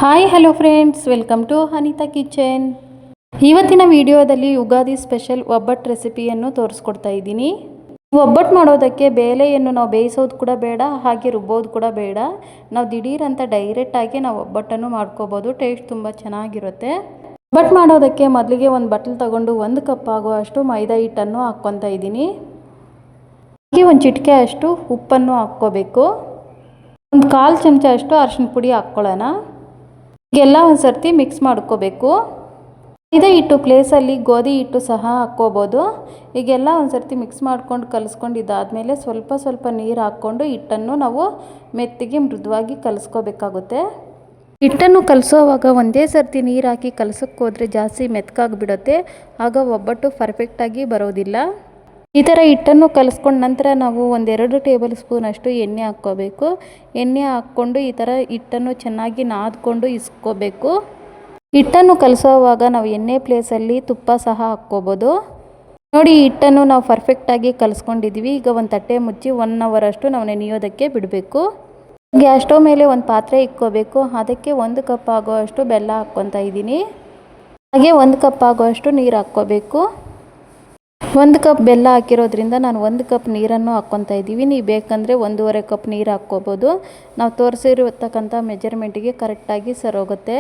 Hi hello friends, welcome to Anita kitchen. ಇವತ್ತಿನ ವಿಡಿಯೋದಲ್ಲಿ Ugadi special ಒಬ್ಬಟ್ಟು ರೆಸಿಪಿಯನ್ನು ತೋರಿಸ್ಕೊಡ್ತಾ ಇದ್ದೀನಿ. ಒಬ್ಬಟ್ಟು ಮಾಡೋದಕ್ಕೆ ಬೇಳೆಯನ್ನು ನಾವು ಬೇಯಿಸೋದು ಕೂಡ ಬೇಡ, ಹಾಗೆ ರುಬ್ಬೋದು ಕೂಡ ಬೇಡ. ನಾವು ದಿಢೀರಂತ ಡೈರೆಕ್ಟಾಗಿ ನಾವು ಒಬ್ಬಟ್ಟನ್ನು ಮಾಡ್ಕೋಬೋದು. ಟೇಸ್ಟ್ ತುಂಬ ಚೆನ್ನಾಗಿರುತ್ತೆ. ಒಬ್ಬಟ್ಟು ಮಾಡೋದಕ್ಕೆ ಮೊದಲಿಗೆ ಒಂದು ಬಟ್ಲು ತಗೊಂಡು 1 ಕಪ್ ಆಗುವಷ್ಟು ಮೈದಾ ಹಿಟ್ಟನ್ನು ಹಾಕ್ಕೊತಾ ಇದ್ದೀನಿ. ಹಾಗೆ ಒಂದು ಚಿಟಿಕೆ ಅಷ್ಟು ಉಪ್ಪನ್ನು ಹಾಕ್ಕೋಬೇಕು. ಒಂದು 1/4 ಚಮಚ ಅಷ್ಟು ಅರಿಶಿನ ಪುಡಿ ಹಾಕ್ಕೊಳ್ಳೋಣ. ಈಗೆಲ್ಲ ಒಂದು ಸರ್ತಿ ಮಿಕ್ಸ್ ಮಾಡ್ಕೋಬೇಕು. ಮೈದಾ ಹಿಟ್ಟು ಪ್ಲೇಸಲ್ಲಿ ಗೋಧಿ ಹಿಟ್ಟು ಸಹ ಹಾಕ್ಕೋಬೋದು. ಈಗೆಲ್ಲ ಒಂದು ಸರ್ತಿ ಮಿಕ್ಸ್ ಮಾಡ್ಕೊಂಡು ಕಲಿಸ್ಕೊಂಡು ಇದಾದಮೇಲೆ ಸ್ವಲ್ಪ ನೀರು ಹಾಕ್ಕೊಂಡು ಹಿಟ್ಟನ್ನು ನಾವು ಮೆತ್ತಗೆ ಮೃದುವಾಗಿ ಕಲಿಸ್ಕೋಬೇಕಾಗುತ್ತೆ. ಹಿಟ್ಟನ್ನು ಕಲಿಸೋವಾಗ ಒಂದೇ ಸರ್ತಿ ನೀರು ಹಾಕಿ ಕಲಸೋಕ್ಕೋದ್ರೆ ಜಾಸ್ತಿ ಮೆತ್ತಗಾಗಿಬಿಡುತ್ತೆ. ಆಗ ಒಬ್ಬಟ್ಟು ಪರ್ಫೆಕ್ಟಾಗಿ ಬರೋದಿಲ್ಲ. ಈ ಥರ ಹಿಟ್ಟನ್ನು ಕಲಿಸ್ಕೊಂಡ ನಂತರ ನಾವು 1-2 ಟೇಬಲ್ ಸ್ಪೂನ್ ಅಷ್ಟು ಎಣ್ಣೆ ಹಾಕ್ಕೋಬೇಕು. ಎಣ್ಣೆ ಹಾಕ್ಕೊಂಡು ಈ ಥರ ಹಿಟ್ಟನ್ನು ಚೆನ್ನಾಗಿ ನಾದ್ಕೊಂಡು ಇಸ್ಕೋಬೇಕು. ಹಿಟ್ಟನ್ನು ಕಲಿಸೋವಾಗ ನಾವು ಎಣ್ಣೆ ಪ್ಲೇಸಲ್ಲಿ ತುಪ್ಪ ಸಹ ಹಾಕ್ಕೋಬೋದು. ನೋಡಿ, ಹಿಟ್ಟನ್ನು ನಾವು ಪರ್ಫೆಕ್ಟಾಗಿ ಕಲಿಸ್ಕೊಂಡಿದ್ದೀವಿ. ಈಗ ಒಂದು ತಟ್ಟೆ ಮುಚ್ಚಿ 1 ಅವರ್ ಅಷ್ಟು ನಾವು ನೆನೆಯೋದಕ್ಕೆ ಬಿಡಬೇಕು. ಗ್ಯಾಸ್ ಸ್ಟವ್ ಮೇಲೆ ಒಂದು ಪಾತ್ರೆ ಇಕ್ಕೋಬೇಕು. ಅದಕ್ಕೆ 1 ಕಪ್ ಆಗೋವಷ್ಟು ಬೆಲ್ಲ ಹಾಕ್ಕೊತಾ ಇದ್ದೀನಿ. ಹಾಗೆ 1 ಕಪ್ ಆಗೋವಷ್ಟು ನೀರು ಹಾಕ್ಕೋಬೇಕು. 1 ಕಪ್ ಬೆಲ್ಲ ಹಾಕಿರೋದ್ರಿಂದ ನಾನು 1 ಕಪ್ ನೀರನ್ನು ಹಾಕ್ಕೊತಾ ಇದ್ದೀವಿ. ನೀವು ಬೇಕಂದರೆ 1.5 ಕಪ್ ನೀರು ಹಾಕ್ಕೋಬೋದು. ನಾವು ತೋರಿಸಿರತಕ್ಕಂಥ ಮೆಜರ್ಮೆಂಟಿಗೆ ಕರೆಕ್ಟಾಗಿ ಸರೋಗುತ್ತೆ.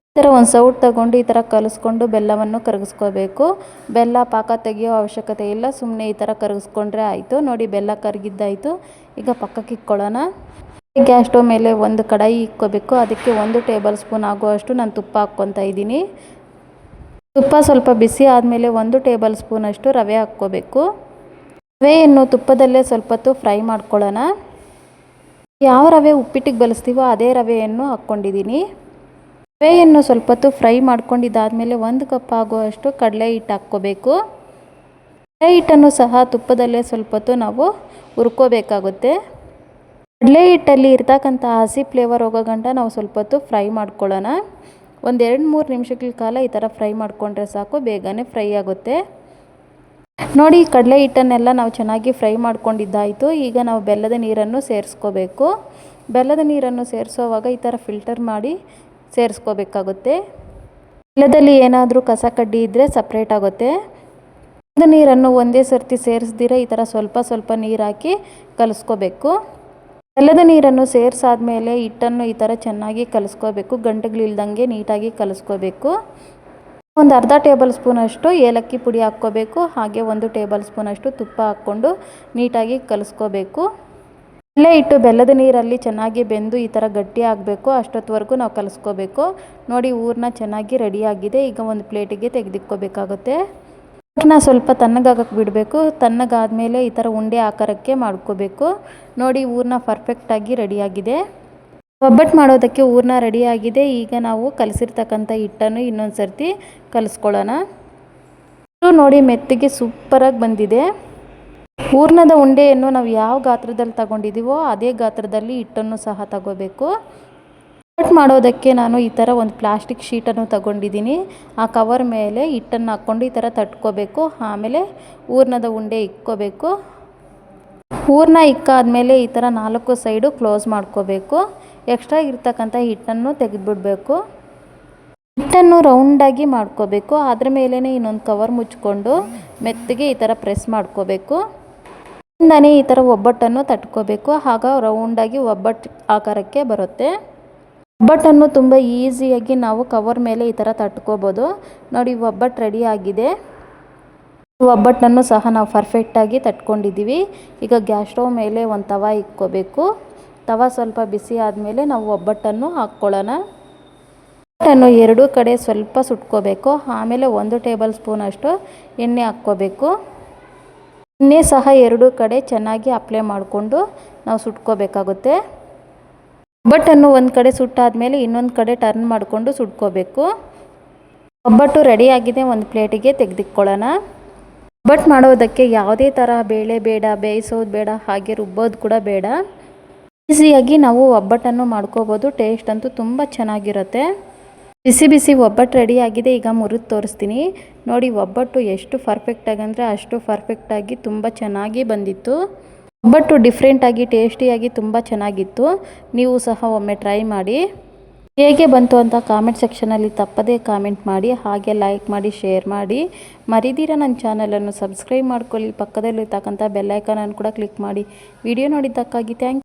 ಈ ಥರ ಒಂದು ಸೌಟ್ ತಗೊಂಡು ಈ ಥರ ಕಲಿಸ್ಕೊಂಡು ಬೆಲ್ಲವನ್ನು ಕರಗಿಸ್ಕೋಬೇಕು. ಬೆಲ್ಲ ಪಾಕ ತೆಗೆಯೋ ಅವಶ್ಯಕತೆ ಇಲ್ಲ, ಸುಮ್ಮನೆ ಈ ಥರ ಕರಗಿಸ್ಕೊಂಡ್ರೆ ಆಯಿತು. ನೋಡಿ, ಬೆಲ್ಲ ಕರಗಿದ್ದಾಯಿತು. ಈಗ ಪಕ್ಕಕ್ಕೆ ಇಕ್ಕೊಳ್ಳೋಣ. ಗ್ಯಾಸ್ ಸ್ಟವ್ ಮೇಲೆ ಒಂದು ಕಡಾಯಿ ಇಕ್ಕೋಬೇಕು. ಅದಕ್ಕೆ 1 ಟೇಬಲ್ ಸ್ಪೂನ್ ಆಗುವಷ್ಟು ನಾನು ತುಪ್ಪ ಹಾಕ್ಕೊತಾ ಇದ್ದೀನಿ. ತುಪ್ಪ ಸ್ವಲ್ಪ ಬಿಸಿ ಆದಮೇಲೆ 1 ಟೇಬಲ್ ಸ್ಪೂನ್ ಅಷ್ಟು ರವೆ ಹಾಕ್ಕೋಬೇಕು. ರವೆಯನ್ನು ತುಪ್ಪದಲ್ಲೇ ಸ್ವಲ್ಪ ಹೊತ್ತು ಫ್ರೈ ಮಾಡ್ಕೊಳ್ಳೋಣ. ಯಾವ ರವೆ ಉಪ್ಪಿಟ್ಟಿಗೆ ಬಳಸ್ತೀವೋ ಅದೇ ರವೆಯನ್ನು ಹಾಕ್ಕೊಂಡಿದ್ದೀನಿ. ರವೆಯನ್ನು ಸ್ವಲ್ಪ ಹೊತ್ತು ಫ್ರೈ ಮಾಡ್ಕೊಂಡಿದ್ದಾದಮೇಲೆ 1 ಕಪ್ ಆಗುವಷ್ಟು ಕಡಲೆ ಹಿಟ್ಟು ಹಾಕ್ಕೋಬೇಕು. ಕಡಲೆ ಹಿಟ್ಟನ್ನು ಸಹ ತುಪ್ಪದಲ್ಲೇ ಸ್ವಲ್ಪ ಹೊತ್ತು ನಾವು ಹುರ್ಕೋಬೇಕಾಗುತ್ತೆ. ಕಡಲೆ ಹಿಟ್ಟಲ್ಲಿ ಇರ್ತಕ್ಕಂಥ ಹಸಿ ಫ್ಲೇವರ್ ಹೋಗೋ ಗಂಟ ನಾವು ಸ್ವಲ್ಪ ಹೊತ್ತು ಫ್ರೈ ಮಾಡ್ಕೊಳ್ಳೋಣ. 1-2-3 ನಿಮಿಷಗಳ ಕಾಲ ಈ ಥರ ಫ್ರೈ ಮಾಡಿಕೊಂಡ್ರೆ ಸಾಕು, ಬೇಗನೆ ಫ್ರೈ ಆಗುತ್ತೆ. ನೋಡಿ, ಕಡಲೆ ಹಿಟ್ಟನ್ನೆಲ್ಲ ನಾವು ಚೆನ್ನಾಗಿ ಫ್ರೈ ಮಾಡ್ಕೊಂಡಿದ್ದಾಯಿತು. ಈಗ ನಾವು ಬೆಲ್ಲದ ನೀರನ್ನು ಸೇರಿಸ್ಕೋಬೇಕು. ಬೆಲ್ಲದ ನೀರನ್ನು ಸೇರಿಸೋವಾಗ ಈ ಥರ ಫಿಲ್ಟರ್ ಮಾಡಿ ಸೇರಿಸ್ಕೋಬೇಕಾಗುತ್ತೆ. ಬೆಲ್ಲದಲ್ಲಿ ಏನಾದರೂ ಕಸ ಕಡ್ಡಿ ಇದ್ದರೆ ಸಪ್ರೇಟ್ ಆಗುತ್ತೆ. ಬೆಲ್ಲದ ನೀರನ್ನು ಒಂದೇ ಸರ್ತಿ ಸೇರಿಸ್ದಿರ ಈ ಥರ ಸ್ವಲ್ಪ ನೀರು ಹಾಕಿ ಕಲಿಸ್ಕೋಬೇಕು. ಬೆಲ್ಲದ ನೀರನ್ನು ಸೇರಿಸಾದ್ಮೇಲೆ ಹಿಟ್ಟನ್ನು ಈ ಥರ ಚೆನ್ನಾಗಿ ಕಲಿಸ್ಕೋಬೇಕು. ಗಂಟುಗಳಿಲ್ದಂಗೆ ನೀಟಾಗಿ ಕಲಿಸ್ಕೋಬೇಕು. ಒಂದು ಅರ್ಧ ಟೇಬಲ್ ಸ್ಪೂನ್ ಅಷ್ಟು ಏಲಕ್ಕಿ ಪುಡಿ ಹಾಕ್ಕೋಬೇಕು. ಹಾಗೆ 1 ಟೇಬಲ್ ಸ್ಪೂನ್ ಅಷ್ಟು ತುಪ್ಪ ಹಾಕ್ಕೊಂಡು ನೀಟಾಗಿ ಕಲಿಸ್ಕೋಬೇಕು. ಕಡಲೆ ಹಿಟ್ಟು ಬೆಲ್ಲದ ನೀರಲ್ಲಿ ಚೆನ್ನಾಗಿ ಬೆಂದು ಈ ಥರ ಗಟ್ಟಿ ಆಗಬೇಕು. ಅಷ್ಟೊತ್ತವರೆಗೂ ನಾವು ಕಲಿಸ್ಕೋಬೇಕು. ನೋಡಿ, ಹೂರಣ ಚೆನ್ನಾಗಿ ರೆಡಿಯಾಗಿದೆ. ಈಗ ಒಂದು ಪ್ಲೇಟಿಗೆ ತೆಗೆದಿಕ್ಕೋಬೇಕಾಗುತ್ತೆ. ಹಿಟ್ಟನ್ನ ಸ್ವಲ್ಪ ತಣ್ಣಗಾಗಕ್ಕೆ ಬಿಡಬೇಕು. ತಣ್ಣಗಾದ್ಮೇಲೆ ಈ ಥರ ಉಂಡೆ ಆಕಾರಕ್ಕೆ ಮಾಡ್ಕೋಬೇಕು. ನೋಡಿ, ಹೂರಣ ಪರ್ಫೆಕ್ಟಾಗಿ ರೆಡಿಯಾಗಿದೆ. ಒಬ್ಬಟ್ಟು ಮಾಡೋದಕ್ಕೆ ಹೂರಣ ರೆಡಿಯಾಗಿದೆ. ಈಗ ನಾವು ಕಲಸಿರ್ತಕ್ಕಂಥ ಹಿಟ್ಟನ್ನು ಇನ್ನೊಂದು ಸರ್ತಿ ಕಲಿಸ್ಕೊಳ್ಳೋಣ. ನೋಡಿ, ಮೆತ್ತಗೆ ಸೂಪರಾಗಿ ಬಂದಿದೆ. ಹೂರಣದ ಉಂಡೆಯನ್ನು ನಾವು ಯಾವ ಗಾತ್ರದಲ್ಲಿ ತಗೊಂಡಿದ್ದೀವೋ ಅದೇ ಗಾತ್ರದಲ್ಲಿ ಹಿಟ್ಟನ್ನು ಸಹ ತಗೋಬೇಕು. ಒಬ್ಬಟ್ಟು ಮಾಡೋದಕ್ಕೆ ನಾನು ಈ ಥರ ಒಂದು ಪ್ಲಾಸ್ಟಿಕ್ ಶೀಟನ್ನು ತಗೊಂಡಿದ್ದೀನಿ. ಆ ಕವರ್ ಮೇಲೆ ಹಿಟ್ಟನ್ನು ಹಾಕ್ಕೊಂಡು ಈ ಥರ ತಟ್ಕೋಬೇಕು. ಆಮೇಲೆ ಹೂರಣದ ಉಂಡೆ ಇಕ್ಕೋಬೇಕು. ಹೂರಣ ಇಕ್ಕಾದ್ಮೇಲೆ ಈ ಥರ 4 ಸೈಡು ಕ್ಲೋಸ್ ಮಾಡ್ಕೋಬೇಕು. ಎಕ್ಸ್ಟ್ರಾ ಇರ್ತಕ್ಕಂಥ ಹಿಟ್ಟನ್ನು ತೆಗೆದುಬಿಡಬೇಕು. ಹಿಟ್ಟನ್ನು ರೌಂಡಾಗಿ ಮಾಡ್ಕೋಬೇಕು. ಅದ್ರ ಮೇಲೇ ಇನ್ನೊಂದು ಕವರ್ ಮುಚ್ಕೊಂಡು ಮೆತ್ತಗೆ ಈ ಥರ ಪ್ರೆಸ್ ಮಾಡ್ಕೋಬೇಕು. ಇಂದನೇ ಈ ಥರ ಒಬ್ಬಟ್ಟನ್ನು ತಟ್ಕೋಬೇಕು. ಆಗ ರೌಂಡಾಗಿ ಒಬ್ಬಟ್ಟು ಆಕಾರಕ್ಕೆ ಬರುತ್ತೆ. ಒಬ್ಬಟ್ಟನ್ನು ತುಂಬ ಈಸಿಯಾಗಿ ನಾವು ಕವರ್ ಮೇಲೆ ಈ ಥರ ತಟ್ಕೋಬೋದು. ನೋಡಿ, ಒಬ್ಬಟ್ಟು ರೆಡಿ ಆಗಿದೆ. ಒಬ್ಬಟ್ಟನ್ನು ಸಹ ನಾವು ಪರ್ಫೆಕ್ಟಾಗಿ ತಟ್ಕೊಂಡಿದ್ದೀವಿ. ಈಗ ಗ್ಯಾಸ್ ಸ್ಟವ್ ಮೇಲೆ ಒಂದು ತವ ಇಕ್ಕೋಬೇಕು. ತವ ಸ್ವಲ್ಪ ಬಿಸಿ ಆದಮೇಲೆ ನಾವು ಒಬ್ಬಟ್ಟನ್ನು ಹಾಕ್ಕೊಳ್ಳೋಣ. ಒಬ್ಬಟ್ಟನ್ನು 2 ಕಡೆ ಸ್ವಲ್ಪ ಸುಟ್ಕೋಬೇಕು. ಆಮೇಲೆ 1 ಟೇಬಲ್ ಸ್ಪೂನ್ ಅಷ್ಟು ಎಣ್ಣೆ ಹಾಕ್ಕೋಬೇಕು. ಎಣ್ಣೆ ಸಹ 2 ಕಡೆ ಚೆನ್ನಾಗಿ ಅಪ್ಲೈ ಮಾಡಿಕೊಂಡು ನಾವು ಸುಟ್ಕೋಬೇಕಾಗುತ್ತೆ. ಒಬ್ಬಟ್ಟನ್ನು ಒಂದು ಕಡೆ ಸುಟ್ಟಾದಮೇಲೆ ಇನ್ನೊಂದು ಕಡೆ ಟರ್ನ್ ಮಾಡಿಕೊಂಡು ಸುಟ್ಕೋಬೇಕು. ಒಬ್ಬಟ್ಟು ರೆಡಿಯಾಗಿದೆ. ಒಂದು ಪ್ಲೇಟಿಗೆ ತೆಗೆದಿಕ್ಕೊಳ್ಳೋಣ. ಒಬ್ಬಟ್ಟು ಮಾಡೋದಕ್ಕೆ ಯಾವುದೇ ಥರ ಬೇಳೆ ಬೇಡ, ಬೇಯಿಸೋದು ಬೇಡ, ಹಾಗೆ ರುಬ್ಬೋದು ಕೂಡ ಬೇಡ. ಈಸಿಯಾಗಿ ನಾವು ಒಬ್ಬಟ್ಟನ್ನು ಮಾಡ್ಕೋಬೋದು. ಟೇಸ್ಟ್ ಅಂತೂ ತುಂಬ ಚೆನ್ನಾಗಿರುತ್ತೆ. ಬಿಸಿ ಒಬ್ಬಟ್ಟು ರೆಡಿಯಾಗಿದೆ. ಈಗ ಮುರಿದು ತೋರಿಸ್ತೀನಿ. ನೋಡಿ, ಒಬ್ಬಟ್ಟು ಎಷ್ಟು ಪರ್ಫೆಕ್ಟಾಗಿ ಅಂದರೆ ಅಷ್ಟು ಪರ್ಫೆಕ್ಟಾಗಿ ತುಂಬ ಚೆನ್ನಾಗಿ ಬಂದಿತ್ತು. ಒಬ್ಬಟ್ಟು ಡಿಫ್ರೆಂಟಾಗಿ ಟೇಸ್ಟಿಯಾಗಿ ತುಂಬ ಚೆನ್ನಾಗಿತ್ತು. ನೀವು ಸಹ ಒಮ್ಮೆ ಟ್ರೈ ಮಾಡಿ. ಹೇಗೆ ಬಂತು ಅಂತ ಕಾಮೆಂಟ್ ಸೆಕ್ಷನಲ್ಲಿ ತಪ್ಪದೇ ಕಾಮೆಂಟ್ ಮಾಡಿ, ಹಾಗೆ ಲೈಕ್ ಮಾಡಿ, ಶೇರ್ ಮಾಡಿ. ಮರಿದಿರ ನನ್ನ ಚಾನಲನ್ನು ಸಬ್ಸ್ಕ್ರೈಬ್ ಮಾಡ್ಕೊಳ್ಳಿ. ಪಕ್ಕದಲ್ಲಿರ್ತಕ್ಕಂಥ ಬೆಲ್ಲೈಕನನ್ನು ಕೂಡ ಕ್ಲಿಕ್ ಮಾಡಿ. ವಿಡಿಯೋ ನೋಡಿದ್ದಕ್ಕಾಗಿ ಥ್ಯಾಂಕ್ ಯು.